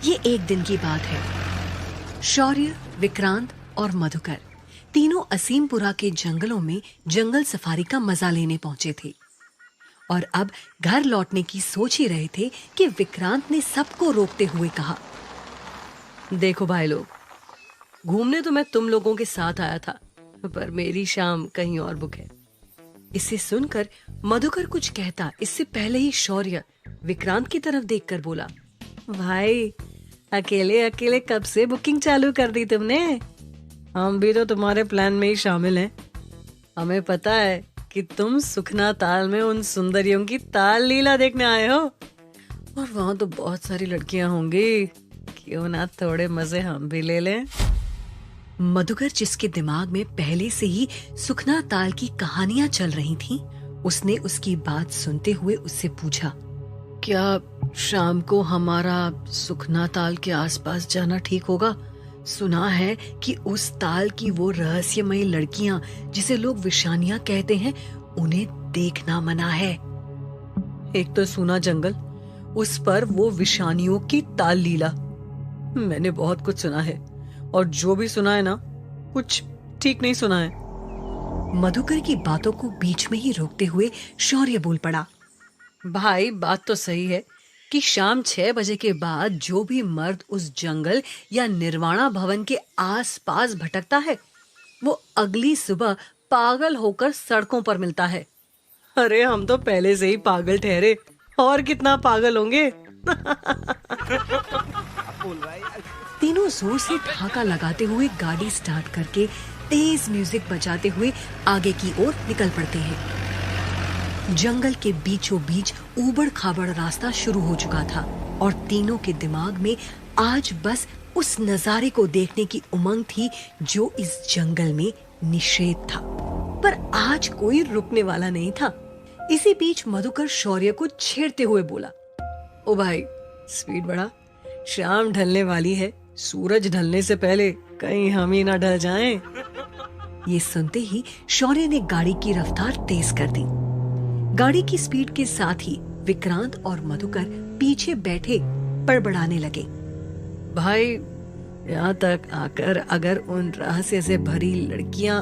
ये एक दिन की बात है। शौर्य, विक्रांत और मधुकर तीनों असीमपुरा के जंगलों में जंगल सफारी का मजा लेने पहुंचे थे और अब घर लौटने की सोच ही रहे थे कि विक्रांत ने सबको रोकते हुए कहा, देखो भाई लोग, घूमने तो मैं तुम लोगों के साथ आया था, पर मेरी शाम कहीं और बुक है। इसे सुनकर मधुकर कुछ कहता इससे पहले ही शौर्य विक्रांत की तरफ देखकर बोला, भाई अकेले अकेले कब से बुकिंग चालू कर दी तुमने? हम भी तो तुम्हारे प्लान में ही शामिल हैं। हमें पता है कि तुम सुखना ताल में उन सुंदरियों की ताल लीला देखने आए हो और वहां तो बहुत सारी लड़कियां होंगी, क्यों ना थोड़े मजे हम भी ले लें। मधुकर, जिसके दिमाग में पहले से ही सुखना ताल की कहानियां चल रही थीं, उसने उसकी बात सुनते हुए उससे पूछा, क्या शाम को हमारा सुखना ताल के आसपास जाना ठीक होगा? सुना है कि उस ताल की वो रहस्यमयी लड़कियां जिसे लोग विशानियां कहते हैं, उन्हें देखना मना है। एक तो सुना जंगल, उस पर वो विशानियों की ताल लीला। मैंने बहुत कुछ सुना है और जो भी सुना है ना, कुछ ठीक नहीं सुना है। मधुकर की बातों को बीच में ही रोकते हुए शौर्य बोल पड़ा, भाई बात तो सही है कि शाम 6 बजे के बाद जो भी मर्द उस जंगल या निर्वाणा भवन के आसपास भटकता है, वो अगली सुबह पागल होकर सड़कों पर मिलता है। अरे हम तो पहले से ही पागल ठहरे, और कितना पागल होंगे। तीनों जोर से ठहाका लगाते हुए गाड़ी स्टार्ट करके तेज म्यूजिक बजाते हुए आगे की ओर निकल पड़ते हैं। जंगल के बीचों बीच ऊबड़ खाबड़ रास्ता शुरू हो चुका था और तीनों के दिमाग में आज बस उस नजारे को देखने की उमंग थी जो इस जंगल में निषेध था, पर आज कोई रुकने वाला नहीं था। इसी बीच मधुकर शौर्य को छेड़ते हुए बोला, ओ भाई स्पीड बढ़ा, शाम ढलने वाली है, सूरज ढलने से पहले कहीं हम ही ना ढल जाएं। ये सुनते ही शौर्य ने गाड़ी की रफ्तार तेज कर दी। गाड़ी की स्पीड के साथ ही विक्रांत और मधुकर पीछे बैठे बड़बड़ाने लगे, भाई यहाँ तक आकर अगर उन रहस्य से भरी लड़कियां,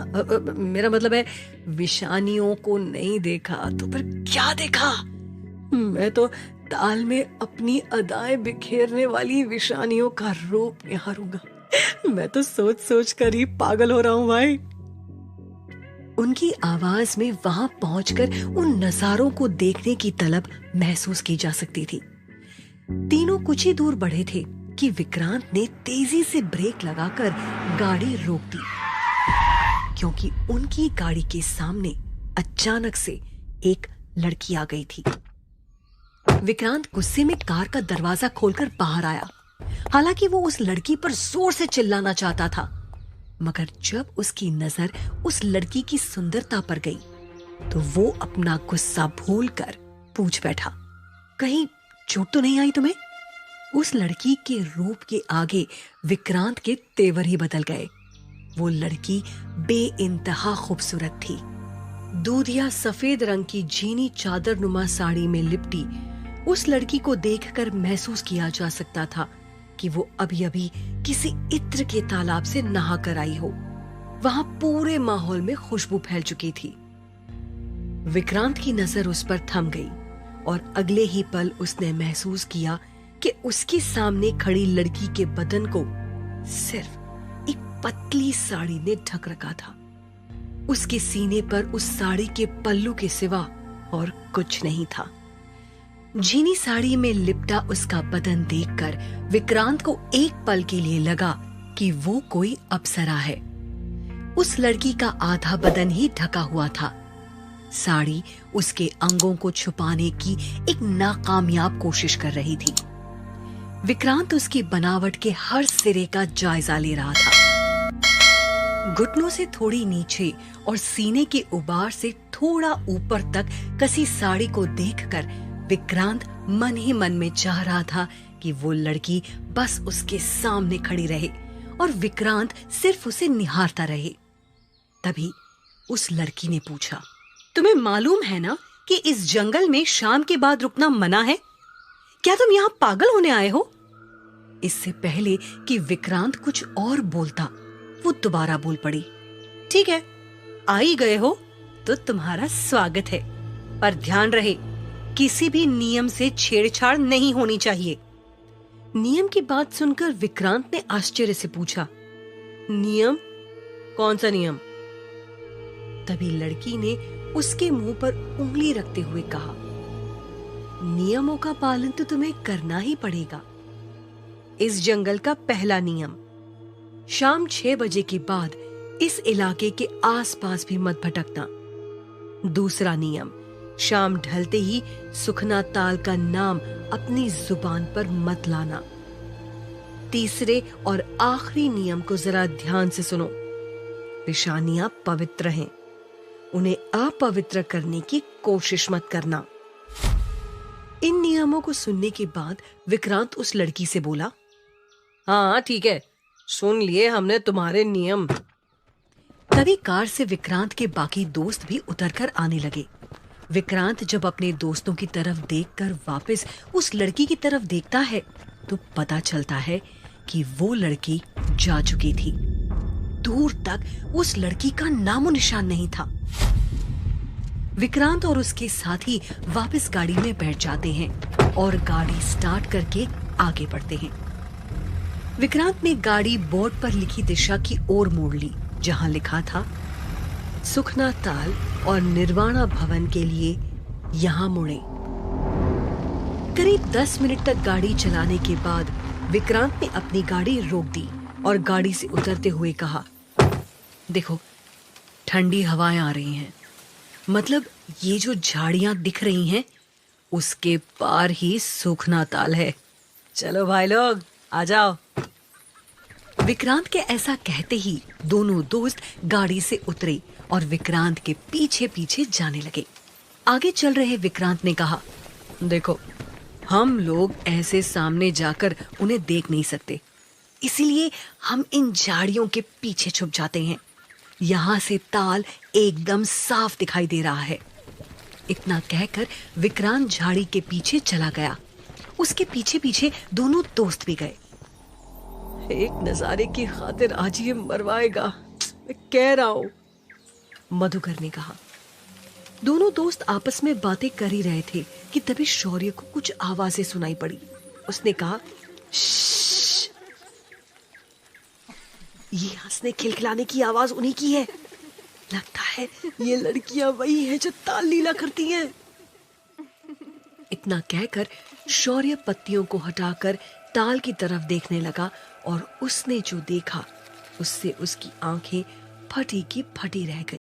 मेरा मतलब है विशानियों को नहीं देखा तो फिर क्या देखा? मैं तो ताल में अपनी अदाएं बिखेरने वाली विशानियों का रूप निहारूंगा। मैं तो सोच सोच कर ही पागल हो रहा हूँ भाई। उनकी आवाज में वहां पहुंचकर उन नजारों को देखने की तलब महसूस की जा सकती थी। तीनों कुछ ही दूर बढ़े थे कि विक्रांत ने तेजी से ब्रेक लगाकर गाड़ी रोक दी, क्योंकि उनकी गाड़ी के सामने अचानक से एक लड़की आ गई थी। विक्रांत गुस्से में कार का दरवाजा खोलकर बाहर आया। हालांकि वो उस लड़की पर जोर से चिल्लाना चाहता था, मगर जब उसकी नजर उस लड़की की सुंदरता पर गई तो वो अपना गुस्सा भूलकर पूछ बैठा, कहीं चोट तो नहीं आई तुम्हें? उस लड़की के रूप के आगे विक्रांत के तेवर ही बदल गए। वो लड़की बेइंतहा खूबसूरत थी। दूधिया सफेद रंग की जीनी चादर नुमा साड़ी में लिपटी उस लड़की को देखकर महसूस किया जा सकता था कि वो अभी अभी किसी इत्र के तालाब से नहा कर आई हो। वहां पूरे माहौल में खुशबू फैल चुकी थी। विक्रांत की नजर उस पर थम गई और अगले ही पल उसने महसूस किया कि उसके सामने खड़ी लड़की के बदन को सिर्फ एक पतली साड़ी ने ढक रखा था। उसके सीने पर उस साड़ी के पल्लू के सिवा और कुछ नहीं था। झीनी साड़ी में लिपटा उसका बदन देखकर विक्रांत को एक पल के लिए लगा कि वो कोई अप्सरा है। उस लड़की का आधा बदन ही ढका हुआ था। साड़ी उसके अंगों को छुपाने की एक नाकामयाब कोशिश कर रही थी। विक्रांत उसकी बनावट के हर सिरे का जायजा ले रहा था। घुटनों से थोड़ी नीचे और सीने के उबार से थोड़ा ऊपर तक कसी साड़ी को देखकर विक्रांत मन ही मन में चाह रहा था कि वो लड़की बस उसके सामने खड़ी रहे और विक्रांत सिर्फ उसे निहारता रहे। तभी उस लड़की ने पूछा, तुम्हें मालूम है ना कि इस जंगल में शाम के बाद रुकना मना है? क्या तुम यहाँ पागल होने आए हो? इससे पहले कि विक्रांत कुछ और बोलता, वो दोबारा बोल पड़ी। ठीक है, आ ही गए हो तो तुम्हारा स्वागत है, पर ध्यान रहे किसी भी नियम से छेड़छाड़ नहीं होनी चाहिए। नियम की बात सुनकर विक्रांत ने आश्चर्य से पूछा, नियम? कौन सा नियम? तभी लड़की ने उसके मुंह पर उंगली रखते हुए कहा, नियमों का पालन तो तुम्हें करना ही पड़ेगा। इस जंगल का पहला नियम, शाम 6 बजे के बाद इस इलाके के आसपास भी मत भटकना। दूसरा नियम, शाम ढलते ही सुखना ताल का नाम अपनी जुबान पर मत लाना। तीसरे और आखिरी नियम को जरा ध्यान से सुनो। निशानियां पवित्र हैं, उन्हें अपवित्र करने की कोशिश मत करना। इन नियमों को सुनने के बाद विक्रांत उस लड़की से बोला, हाँ ठीक है, सुन लिए हमने तुम्हारे नियम। तभी कार से विक्रांत के बाकी दोस्त भी उतरकर आने लगे। विक्रांत जब अपने दोस्तों की तरफ देखकर वापस उस लड़की की तरफ देखता है तो पता चलता है कि वो लड़की जा चुकी थी। दूर तक उस लड़की का नामो निशान नहीं था। विक्रांत और उसके साथी वापस गाड़ी में बैठ जाते हैं और गाड़ी स्टार्ट करके आगे बढ़ते हैं। विक्रांत ने गाड़ी बोर्ड पर लिखी दिशा की ओर मोड़ ली, जहां लिखा था, सुखना ताल और निर्वाणा भवन के लिए यहां मुड़े। करीब 10 मिनट तक गाड़ी चलाने के बाद विक्रांत ने अपनी गाड़ी रोक दी और गाड़ी से उतरते हुए कहा, देखो ठंडी हवाएं आ रही हैं, मतलब ये जो झाड़ियां दिख रही हैं उसके पार ही सुखना ताल है। चलो भाई लोग आ जाओ। विक्रांत के ऐसा कहते ही दोनों दोस्त गाड़ी से उतरे और विक्रांत के पीछे पीछे जाने लगे। आगे चल रहे विक्रांत ने कहा, देखो हम लोग ऐसे सामने जाकर उन्हें देख नहीं सकते, इसीलिए हम इन झाड़ियों के पीछे छुप जाते हैं। यहाँ से ताल एकदम साफ दिखाई दे रहा है। इतना कहकर विक्रांत झाड़ी के पीछे चला गया। उसके पीछे पीछे दोनों दोस्त भी गए। एक नजारे की खातिर आज ये मरवाएगा, मैं कह रहा हूं, मधुकर ने कहा। दोनों दोस्त आपस में बातें कर ही रहे थे कि तभी शौर्य को कुछ आवाजें सुनाई पड़ी। उसने कहा, श्श्श, ये हंसने खिलखिलाने की आवाज उन्हीं की है। लगता है ये लड़कियां वही हैं जो ताल लीला करती हैं। इतना कहकर शौर्य पत्तियों को हटाकर ताल की तरफ देखने लगा और उसने जो देखा उससे उसकी आंखें फटी की फटी रह गई।